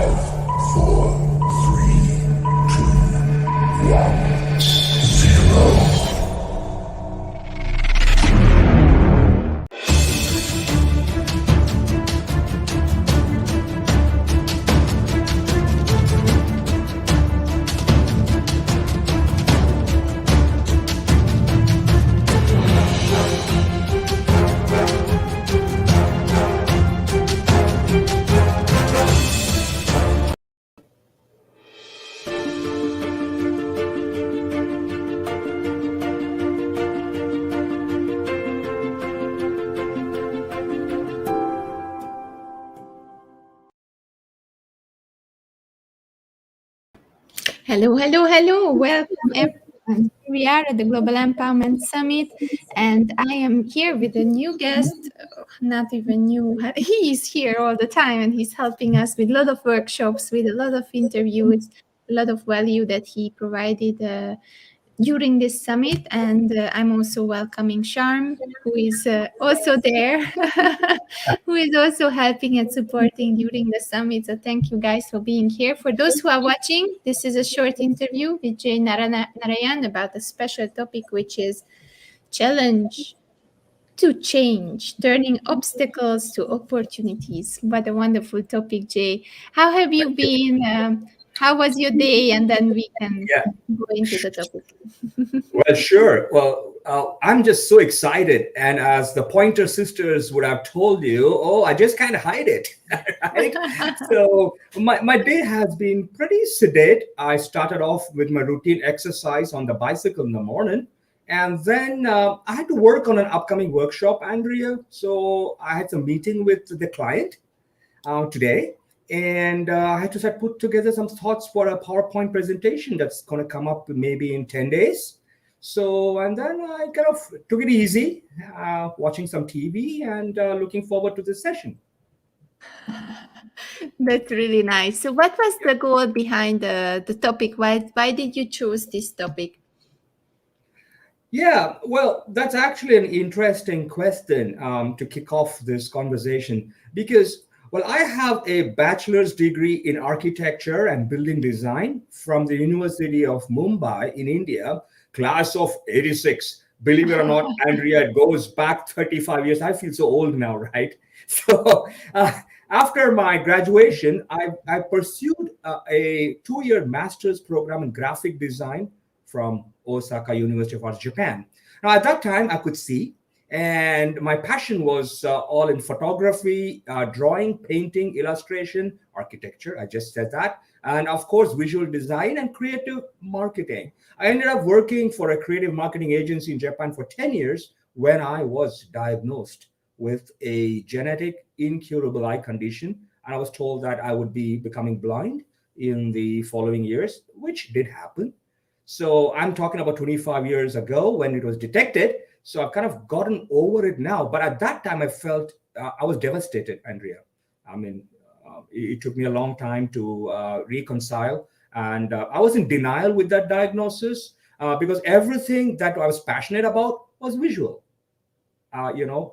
5, 4, 3, 2, 1, 0. Hello, hello, hello. Welcome everyone. We are at the Global Empowerment Summit, and I am here with a new guest. Not even new. He is here all the time, and he's helping us with a lot of workshops, with a lot of interviews, a lot of value that he provided during this summit. And I'm also welcoming Sharm, who is also there, who is also helping and supporting during the summit. So thank you guys for being here. For those who are watching, this is a short interview with Jay Narayan about a special topic, which is challenge to change, turning obstacles to opportunities. What a wonderful topic, Jay. How have you been? How was your day? And then we can go into the topic. Well, sure. Well, I'm just so excited. And as the Pointer Sisters would have told you, I just can't hide it. Right? So my day has been pretty sedate. I started off with my routine exercise on the bicycle in the morning. And then I had to work on an upcoming workshop, Andrea. So I had some meeting with the client today. And I had to put together some thoughts for a PowerPoint presentation that's going to come up maybe in 10 days. So, and then I kind of took it easy, watching some TV and looking forward to this session. That's really nice. So what was the goal behind the topic? Why did you choose this topic? Yeah, well, that's actually an interesting question to kick off this conversation because, well, I have a bachelor's degree in architecture and building design from the University of Mumbai in India, class of 86. Believe it or not, Andrea, it goes back 35 years. I feel so old now, right? So after my graduation, I pursued a 2-year master's program in graphic design from Osaka University of Arts, Japan. Now, at that time, I could see, and my passion was all in photography, drawing, painting, illustration, architecture. I just said that. And of course, visual design and creative marketing. I ended up working for a creative marketing agency in Japan for 10 years when I was diagnosed with a genetic incurable eye condition. And I was told that I would be becoming blind in the following years, which did happen. So I'm talking about 25 years ago when it was detected. So I've kind of gotten over it now. But at that time, I felt I was devastated, Andrea. I mean, it took me a long time to reconcile. And I was in denial with that diagnosis because everything that I was passionate about was visual,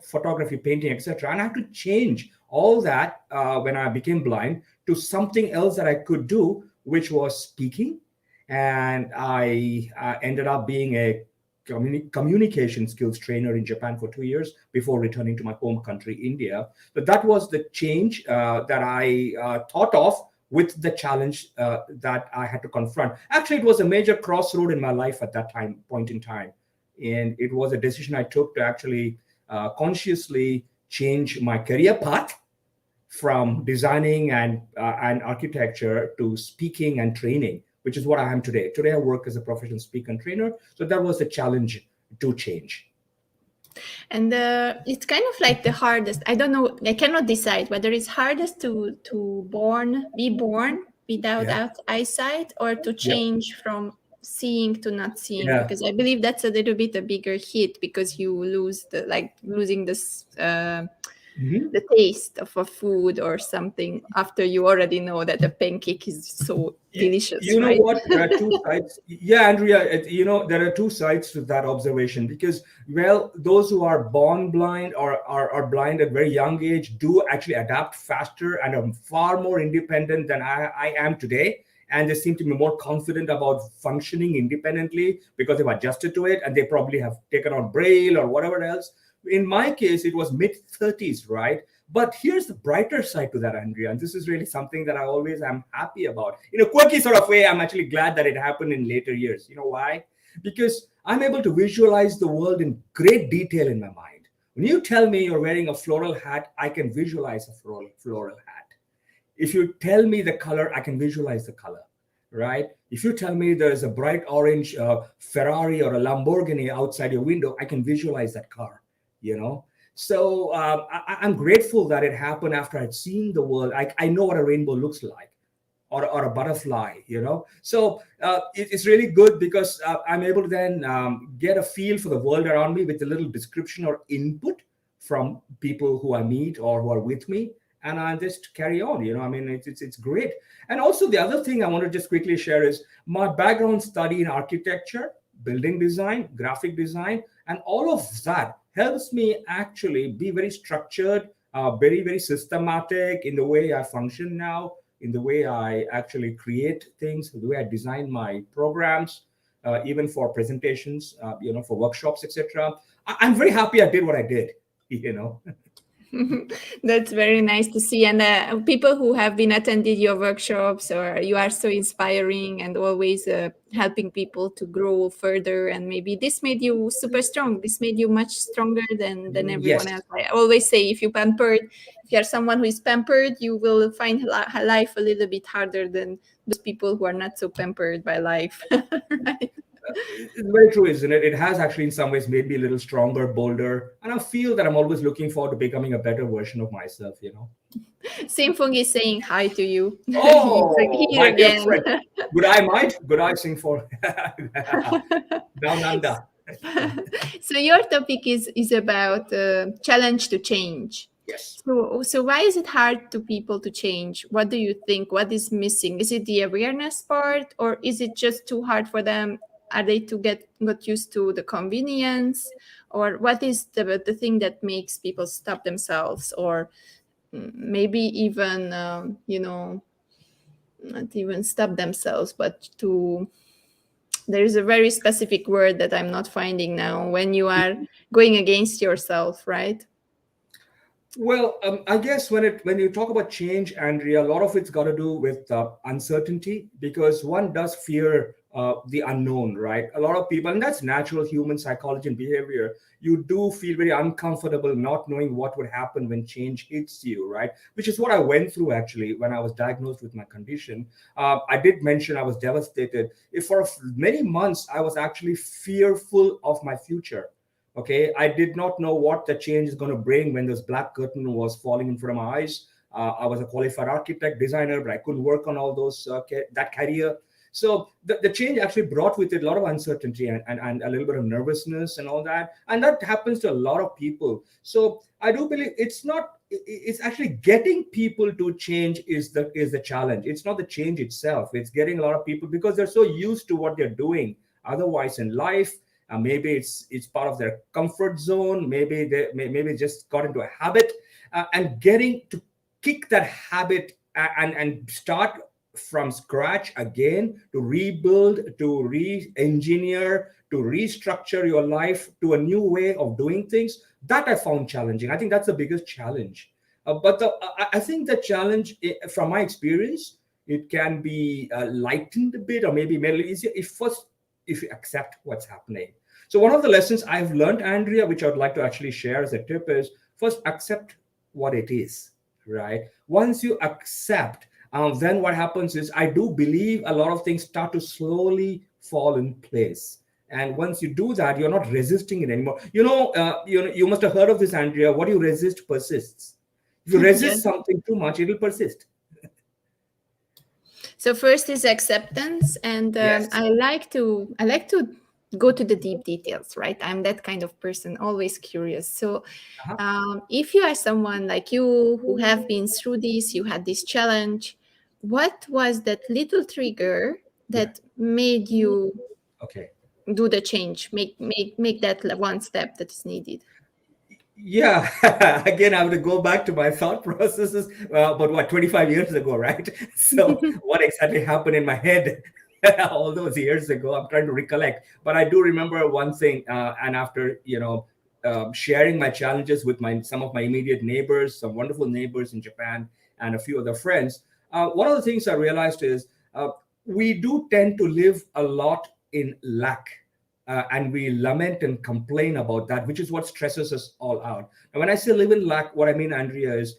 photography, painting, etc. And I had to change all that when I became blind to something else that I could do, which was speaking. And I ended up being a communication skills trainer in Japan for 2 years before returning to my home country, India. But that was the change that I thought of with the challenge that I had to confront. Actually, it was a major crossroad in my life at that point in time. And it was a decision I took to actually consciously change my career path from designing and architecture to speaking and training, which is what I am today. Today, I work as a professional speaker and trainer. So that was the challenge to change. And it's kind of like the hardest. I don't know. I cannot decide whether it's hardest to be born without eyesight or to change from seeing to not seeing, because I believe that's a little bit a bigger hit because you lose losing this Mhm. the taste of a food or something after you already know that the pancake is so delicious, You know right? what? There are two sides. Yeah, Andrea, there are two sides to that observation because, well, those who are born blind or are blind at very young age do actually adapt faster and are far more independent than I am today. And they seem to be more confident about functioning independently because they've adjusted to it and they probably have taken on Braille or whatever else. In my case, it was mid 30s, right? But here's the brighter side to that, Andrea, and this is really something that I always am happy about. In a quirky sort of way, I'm actually glad that it happened in later years. You know why? Because I'm able to visualize the world in great detail in my mind. When you tell me you're wearing a floral hat, I can visualize a floral hat. If you tell me the color, I can visualize the color, right? If you tell me there's a bright orange Ferrari or a Lamborghini outside your window, I can visualize that car, you know? So I'm grateful that it happened after I'd seen the world. I know what a rainbow looks like or a butterfly, you know? So it's really good because I'm able to then get a feel for the world around me with a little description or input from people who I meet or who are with me. And I just carry on, you know. I mean, it's great. And also the other thing I want to just quickly share is my background study in architecture, building design, graphic design, and all of that helps me actually be very structured, very systematic in the way I function now, in the way I actually create things, the way I design my programs, even for presentations, for workshops, etc. I'm very happy I did what I did, you know. That's very nice to see. And people who have been attended your workshops, or you are so inspiring and always helping people to grow further. And maybe this made you super strong. This made you much stronger than everyone Yes. else. I always say, if you're someone who is pampered, you will find life a little bit harder than those people who are not so pampered by life. Right? It's very true, isn't it? It has actually, in some ways, made me a little stronger, bolder, and I feel that I'm always looking forward to becoming a better version of myself. You know. Simfung is saying hi to you. He's like, Oh, here my dear again. friend. Good eye, might. Good eye, sing for down under. So your topic is about challenge to change. Yes. So why is it hard to people to change? What do you think? What is missing? Is it the awareness part, or is it just too hard for them? Are they to got used to the convenience, or what is the thing that makes people stop themselves, or maybe even not even stop themselves, but to there is a very specific word that I'm not finding now when you are going against yourself, right? Well, I guess when you talk about change, Andrea, a lot of it's got to do with uncertainty because one does fear the unknown, right? A lot of people, and that's natural human psychology and behavior. You do feel very uncomfortable not knowing what would happen when change hits you, right? Which is what I went through actually when I was diagnosed with my condition. I did mention I was devastated. If for many months I was actually fearful of my future. Okay, I did not know what the change is going to bring when this black curtain was falling in front of my eyes. I was a qualified architect, designer, but I couldn't work on all those that career. So the change actually brought with it a lot of uncertainty and a little bit of nervousness and all that. And that happens to a lot of people. So I do believe it's actually getting people to change is the challenge. It's not the change itself. It's getting a lot of people because they're so used to what they're doing otherwise in life. Maybe it's part of their comfort zone. Maybe maybe just got into a habit, and getting to kick that habit and start from scratch again to rebuild, to re-engineer, to restructure your life to a new way of doing things. That I found challenging. I think that's the biggest challenge. But I think the challenge, from my experience, it can be lightened a bit or maybe made a little easier if you accept what's happening. So one of the lessons I've learned, Andrea, which I would like to actually share as a tip is first accept what it is, right? Once you accept, then what happens is I do believe a lot of things start to slowly fall in place. And once you do that, you're not resisting it anymore. You must have heard of this, Andrea. What you resist persists. If you resist Yes. something too much, it'll persist. So first is acceptance, and Yes. I like to go to the deep details, right? I'm that kind of person, always curious. So Uh-huh. if you are someone like you who have been through this, you had this challenge, what was that little trigger Yeah. that made you Okay. do the change, make that one step that is needed? Yeah, again, I have to go back to my thought processes, but what, 25 years ago, right? So, what exactly happened in my head all those years ago? I'm trying to recollect, but I do remember one thing. And after, sharing my challenges with some of my immediate neighbors, some wonderful neighbors in Japan, and a few other friends, one of the things I realized is we do tend to live a lot in lack, and we lament and complain about that, which is what stresses us all out. And when I say live in lack, what I mean, Andrea, is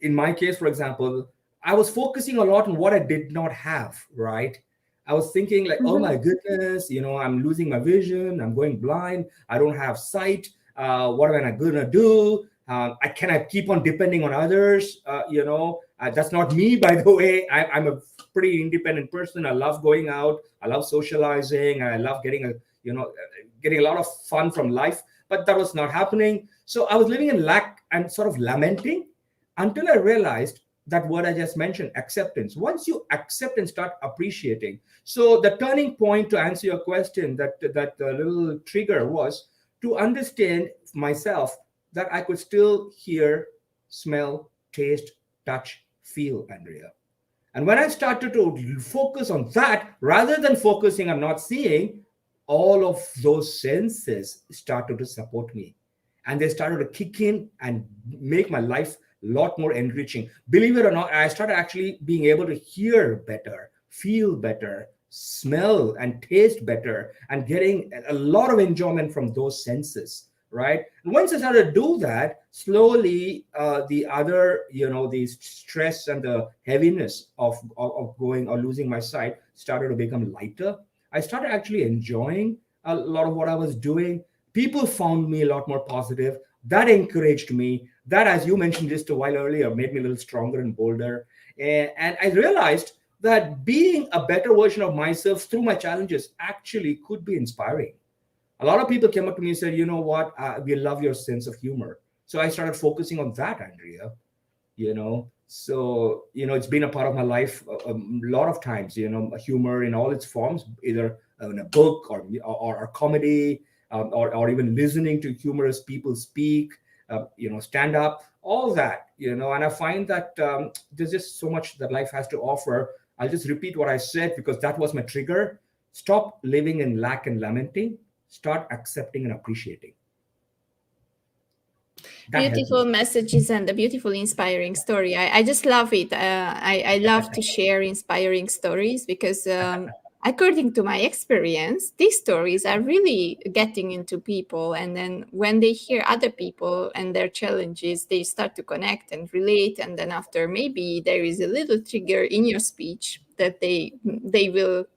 in my case, for example, I was focusing a lot on what I did not have, right? I was thinking, like, oh my Mhm. goodness, I'm losing my vision, I'm going blind, I don't have sight. What am I gonna do? I keep on depending on others. That's not me, by the way. I'm a pretty independent person. I love going out, I love socializing, and I love getting a lot of fun from life. But that was not happening. So I was living in lack and sort of lamenting until I realized that word I just mentioned, acceptance. Once you accept and start appreciating. So the turning point, to answer your question, that little trigger was to understand myself, that I could still hear, smell, taste, touch, feel, Andrea. And when I started to focus on that, rather than focusing on not seeing, all of those senses started to support me. And they started to kick in and make my life a lot more enriching. Believe it or not, I started actually being able to hear better, feel better, smell and taste better, and getting a lot of enjoyment from those senses, right? And once I started to do that, slowly the other, the stress and the heaviness of going or losing my sight started to become lighter. I started actually enjoying a lot of what I was doing. People found me a lot more positive. That encouraged me. That, as you mentioned just a while earlier, made me a little stronger and bolder. And I realized that being a better version of myself through my challenges actually could be inspiring. A lot of people came up to me and said, you know what, we love your sense of humor. So I started focusing on that, Andrea. So it's been a part of my life a lot of times. Humor in all its forms, either in a book or comedy, or even listening to humorous people speak, stand up, all that. And I find that there's just so much that life has to offer. I'll just repeat what I said, because that was my trigger. Stop living in lack and lamenting, start accepting and appreciating. That helped Beautiful me. messages and a beautiful, inspiring story. I just love it. I love to share inspiring stories because, according to my experience, these stories are really getting into people. And then when they hear other people and their challenges, they start to connect and relate. And then after, maybe there is a little trigger in your speech that they will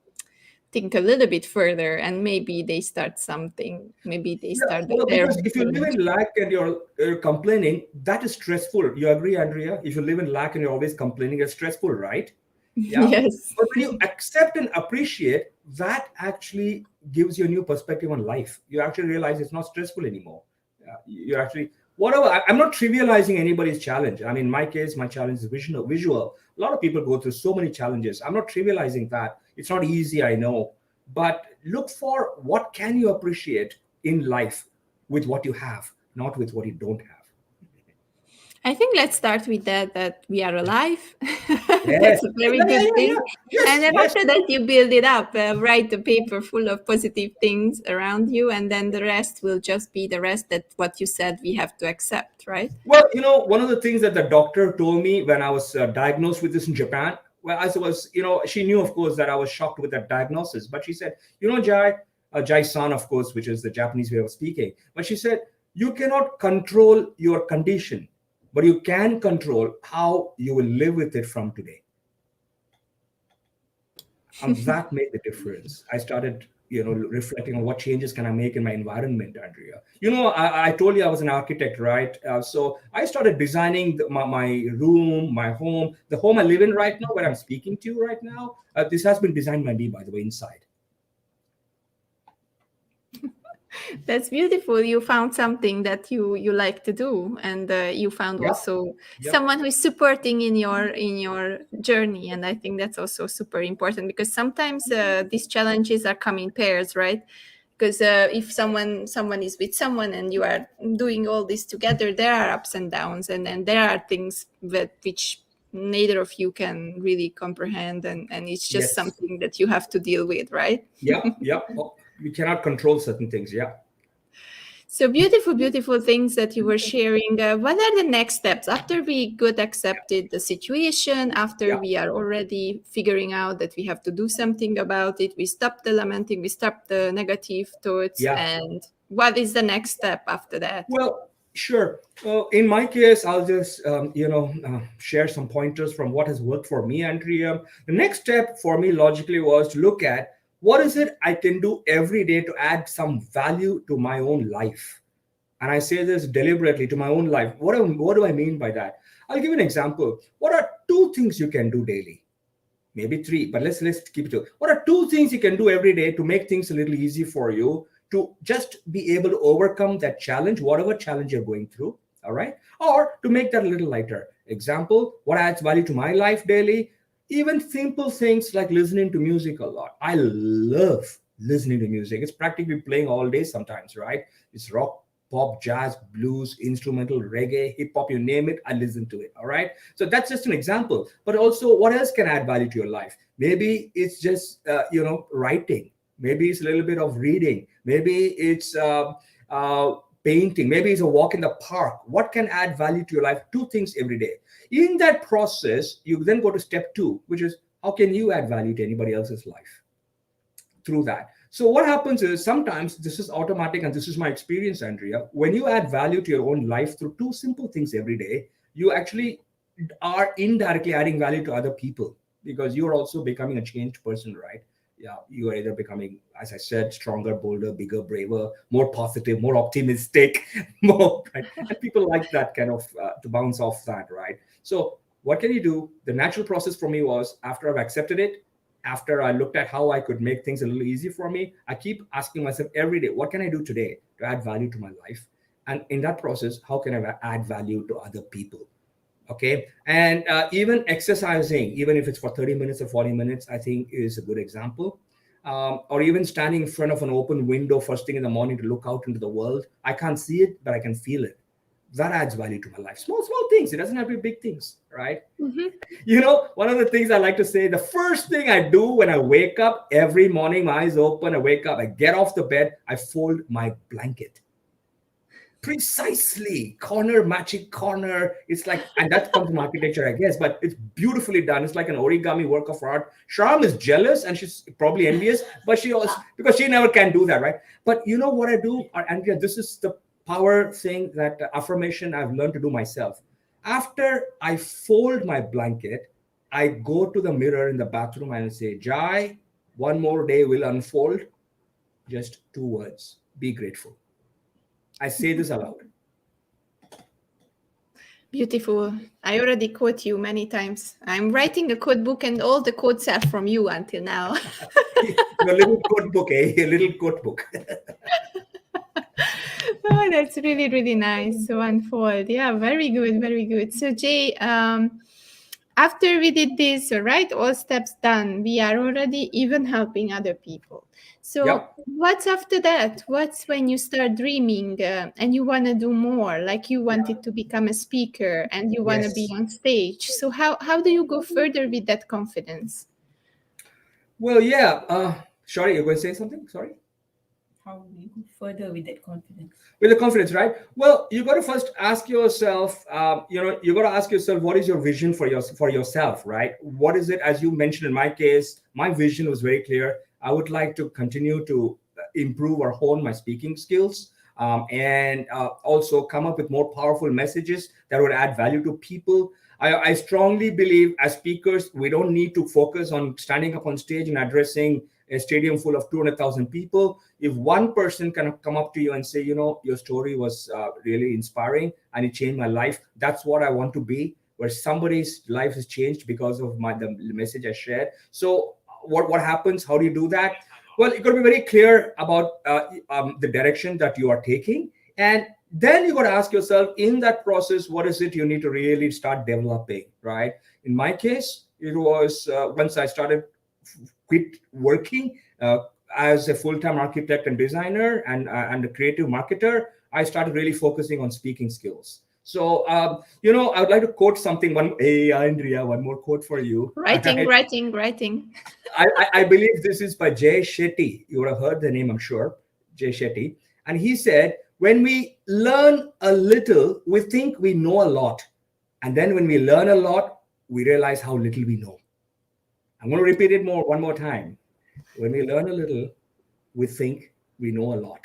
think a little bit further, and maybe they start something. Maybe they Yeah, start well, their because own if you live challenge. in lack and you're complaining, that is stressful. You agree, Andrea? If you live in lack and you're always complaining, it's stressful, right? Yeah. Yes. But when you accept and appreciate, that actually gives you a new perspective on life. You actually realize it's not stressful anymore. You're actually, whatever. I'm not trivializing anybody's challenge. I mean, in my case, my challenge is visual. A lot of people go through so many challenges. I'm not trivializing that. It's not easy, I know. But look for what can you appreciate in life with what you have, not with what you don't have. I think let's start with that we are alive. Yes. That's a very Yeah, yeah, good yeah, thing. yeah. And Yes, then yes. after that, you build it up, write a paper full of positive things around you, and then the rest will just be the rest, that what you said we have to accept, right? Well, one of the things that the doctor told me when I was diagnosed with this in Japan, well, as I was, she knew, of course, that I was shocked with that diagnosis, but she said, Jai, Jai-san, of course, which is the Japanese way of speaking, but she said, you cannot control your condition, but you can control how you will live with it from today. And that made the difference. I started reflecting on what changes can I make in my environment, Andrea. I told you I was an architect, right? So I started designing my room, my home, the home I live in right now, where I'm speaking to you right now. This has been designed by me, by the way, inside. That's beautiful. You found something that you like to do, and you found Yep. also Yep. someone who is supporting in your journey. And I think that's also super important, because sometimes these challenges are come in pairs, right? Because if someone is with someone and you are doing all this together, there are ups and downs, and then there are things that which neither of you can really comprehend, and it's just Yes. something that you have to deal with, right? Yep. Yep. Oh, we cannot control certain things. Yeah. So beautiful, beautiful things that you were sharing. What are the next steps after we got accepted the situation? After Yeah. we are already figuring out that we have to do something about it, we stop the lamenting, we stop the negative thoughts, Yeah. and what is the next step after that? Well, sure. In my case, I'll just share some pointers from what has worked for me, Andrea. The next step for me logically was to look at what is it I can do every day to add some value to my own life. And I say this deliberately, to my own life. What do I mean by that? I'll give you an example. What are two things you can do daily? Maybe three, but let's keep it to. What are two things you can do every day to make things a little easy for you, to just be able to overcome that challenge, whatever challenge you're going through? All right, or to make that a little lighter. Example: what adds value to my life daily? Even simple things like listening to music a lot. I love listening to music. It's practically playing all day sometimes, right? It's rock, pop, jazz, blues, instrumental, reggae, hip hop, you name it, I listen to it. All right. So that's just an example. But also, what else can add value to your life? Maybe it's just, writing. Maybe it's a little bit of reading. Maybe it's painting. Maybe it's a walk in the park. What can add value to your life? Two things every day. In that process, you then go to step two, which is how can you add value to anybody else's life through that? So what happens is sometimes this is automatic, and this is my experience, Andrea. When you add value to your own life through two simple things every day, you actually are indirectly adding value to other people, because you're also becoming a changed person, right? Yeah, you are either becoming, as I said, stronger, bolder, bigger, braver, more positive, more optimistic, more, right? And people like that kind of to bounce off that, right? So what can you do? The natural process for me was, after I've accepted it, after I looked at how I could make things a little easy for me, I keep asking myself every day, what can I do today to add value to my life? And in that process, how can I add value to other people? Okay. And even exercising, even if it's for 30 minutes or 40 minutes, I think is a good example. Or even standing in front of an open window first thing in the morning to look out into the world. I can't see it, but I can feel it. That adds value to my life. Small, small things. It doesn't have to be big things, right? Mhm. One of the things I like to say, the first thing I do when I wake up every morning, my eyes open, I wake up, I get off the bed, I fold my blanket. Precisely, corner matching corner. It's like, and that comes from architecture, I guess, but it's beautifully done. It's like an origami work of art. Shram is jealous and she's probably envious, but she also, because she never can do that, right? But you know what I do, Andrea? This is the power thing, that affirmation I've learned to do myself. After I fold my blanket, I go to the mirror in the bathroom and say, Jai, one more day will unfold. Just two words: be grateful. I say this aloud. Beautiful. I already quote you many times. I'm writing a quote book, and all the quotes are from you until now. Your little code book, eh? Your little code book. Oh, that's really, really nice to unfold. Yeah, very good, very good. So, Jay, after we did this, right, all steps done, we are already even helping other people. So, Yep. what's after that? What's when you start dreaming and you want to do more? Like you wanted to become a speaker and you want to be Yes. on stage. So, how do you go further with that confidence? Well, yeah. Sorry, you're going to say something? Sorry. How do you go further with that confidence? With the confidence, right? Well, you got to first ask yourself. You got to ask yourself, what is your vision for yourself, right? What is it? As you mentioned, in my case, my vision was very clear. I would like to continue to improve or hone my speaking skills, and also come up with more powerful messages that would add value to people. I strongly believe, as speakers, we don't need to focus on standing up on stage and addressing a stadium full of 200,000 people. If one person can come up to you and say, your story was really inspiring and it changed my life, that's what I want to be, where somebody's life is changed because of the message I shared. So what happens? How do you do that? Well, you got to be very clear about the direction that you are taking. And then you got to ask yourself in that process, what is it you need to really start developing, right? In my case, it was once I started quit working as a full-time architect and designer and a creative marketer, I started really focusing on speaking skills. So, I would like to quote something. Hey, Andrea, one more quote for you. Writing, Right? writing. I believe this is by Jay Shetty. You would have heard the name, I'm sure, Jay Shetty. And he said, when we learn a little, we think we know a lot. And then when we learn a lot, we realize how little we know. I'm going to repeat it one more time. When we learn a little, we think we know a lot.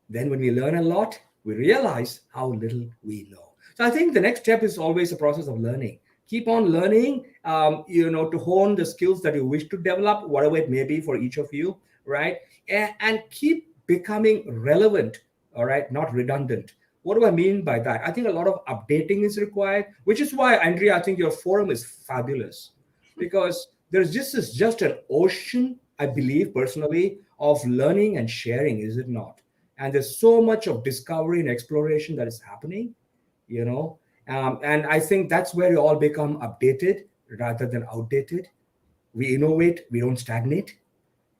Then when we learn a lot, we realize how little we know. So I think the next step is always a process of learning. Keep on learning, to hone the skills that you wish to develop, whatever it may be for each of you, right? And keep becoming relevant, all right, not redundant. What do I mean by that? I think a lot of updating is required, which is why, Andrea, I think your forum is fabulous, because there's just an ocean, I believe personally, of learning and sharing, is it not? And there's so much of discovery and exploration that is happening, and I think that's where we all become updated rather than outdated. We innovate, we don't stagnate.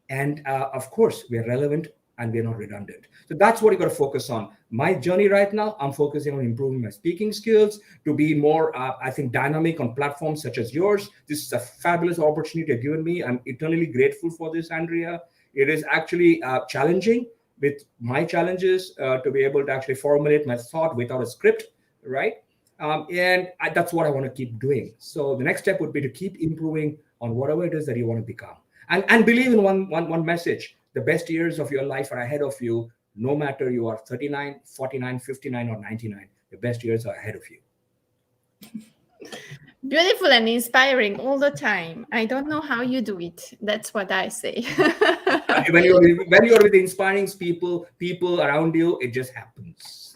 And of course, we are relevant and we're not redundant. So that's what you got to focus on. My journey right now, I'm focusing on improving my speaking skills to be more, I think, dynamic on platforms such as yours. This is a fabulous opportunity you've given me. I'm eternally grateful for this, Andrea. It is actually challenging with my challenges to be able to actually formulate my thought without a script, right? That's what I want to keep doing. So the next step would be to keep improving on whatever it is that you want to become. And believe in one message. The best years of your life are ahead of you, no matter you are 39, 49, 59, or 99. The best years are ahead of you. Beautiful and inspiring all the time. I don't know how you do it. That's what I say. when you're with inspiring people around you, it just happens.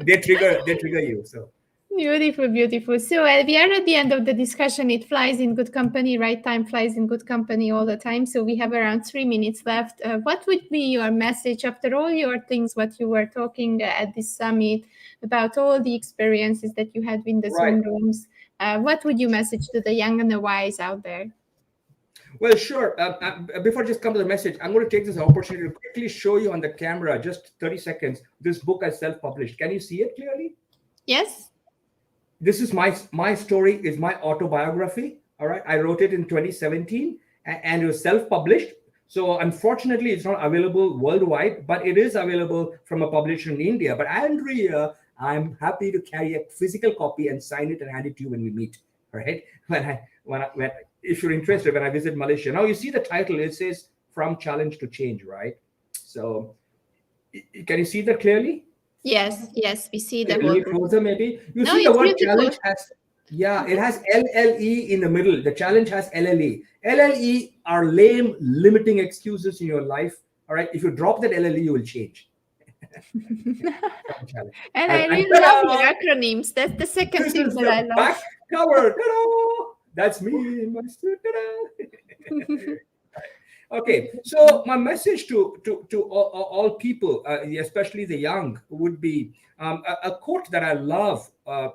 they trigger you. So Beautiful. So we are at the end of the discussion. It flies in good company, right? Time flies in good company all the time. So we have around 3 minutes left. What would be your message after all your things, what you were talking at this summit about all the experiences that you had in the Zoom rooms? What would you message to the young and the wise out there? Well, sure. Before I just come to the message, I'm going to take this opportunity to quickly show you on the camera, just 30 seconds, this book I self-published. Can you see it clearly? Yes. This is my story, is my autobiography. All right. I wrote it in 2017 and it was self-published. So unfortunately, it's not available worldwide, but it is available from a publisher in India. But Andrea, I'm happy to carry a physical copy and sign it and hand it to you when we meet. All right. If you're interested, when I visit Malaysia. Now you see the title, it says From Challenge to Change, right? So can you see that clearly? Yes, we see the a whole little closer, maybe. You No, see the it's word really challenge cool. it has LLE in the middle. The challenge has LLE. LLE are lame, limiting excuses in your life. All right. If you drop that LLE, you will change. And I really love your acronyms. That's the second thing that I love. Back cover. Ta-da! That's me in my suit. Ta-da! Okay, so my message to all people, especially the young, would be a quote that I love.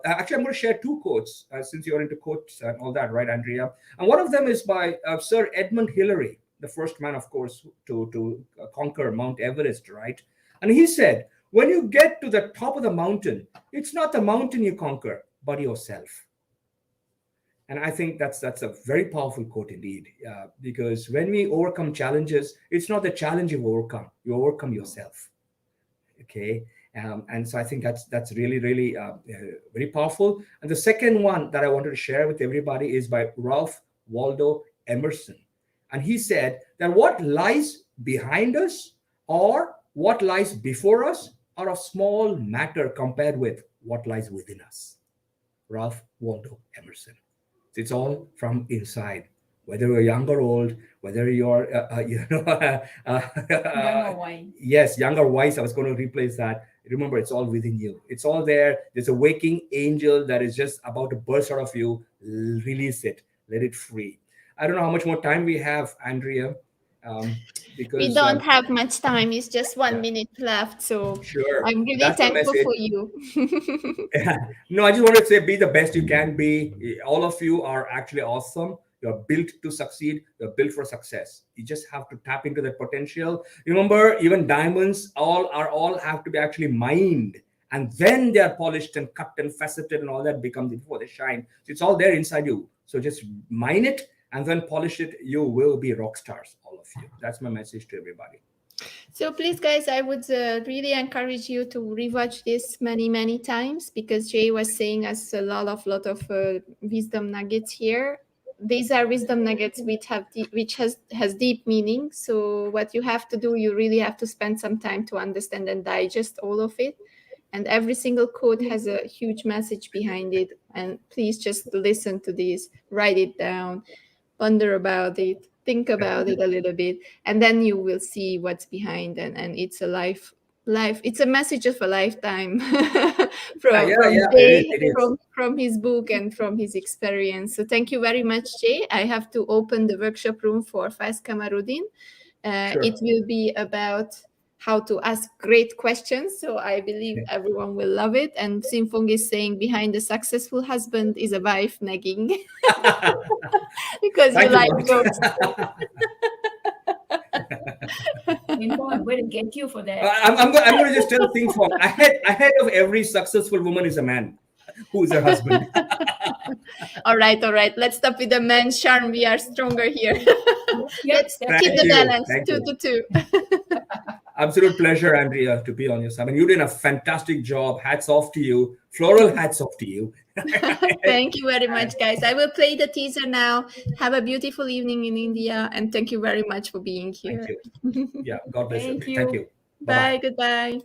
Actually, I'm going to share two quotes since you're into quotes and all that, right, Andrea? And one of them is by Sir Edmund Hillary, the first man, of course, to conquer Mount Everest, right? And he said, when you get to the top of the mountain, it's not the mountain you conquer, but yourself. And I think that's a very powerful quote indeed, because when we overcome challenges, it's not the challenge you overcome yourself. Okay, and so I think that's really very powerful. And the second one that I wanted to share with everybody is by Ralph Waldo Emerson, and he said that what lies behind us or what lies before us are of small matter compared with what lies within us. Ralph Waldo Emerson. It's all from inside, whether you're young or old, whether you're, Young or wise. Yes, young or wise. I was going to replace that. Remember, it's all within you. It's all there. There's a waking angel that is just about to burst out of you. Release it. Let it free. I don't know how much more time we have, Andrea. Because We don't have much time. It's just 1 yeah. minute left. So Sure, I'm really that's the thankful message. for you. No, I just want to say be the best you can be. All of you are actually awesome. You're built to succeed. You're built for success. You just have to tap into that potential. Remember, even diamonds all have to be actually mined, and then they are polished and cut and faceted and all that become before they shine. So it's all there inside you. So just mine it and then polish it. You will be rock stars, all of you. That's my message to everybody. So please, guys, I would really encourage you to rewatch this many times, because Jay was saying us a lot of wisdom nuggets here. These are wisdom nuggets which has deep meaning. So what you have to do, you really have to spend some time to understand and digest all of it. And every single quote has a huge message behind it. And please just listen to this, write it down, ponder about it, think about it a little bit, and then you will see what's behind. And it's a life it's a message of a lifetime from Yeah, Jay, it is. from his book and from his experience. So thank you very much, Jay. I have to open the workshop room for Faiz Kamaruddin. Sure. It will be about how to ask great questions. So I believe everyone will love it. And Simfong is saying behind a successful husband is a wife nagging. Because Thank you you, like Mark. jokes. I'm going to get you for that. I'm going to just tell things from ahead of every successful woman is a man who is her husband. All right. Let's stop with the men's charm. We are stronger here. Let's Thank keep the you. balance. Thank 2 you. to 2. Absolute pleasure, Andrea, to be on your side. And you did a fantastic job. Hats off to you. Floral hats off to you. Thank you very much, guys. I will play the teaser now. Have a beautiful evening in India. And thank you very much for being here. Thank you. Yeah, God bless you. Thank you. Thank you. Bye. Goodbye.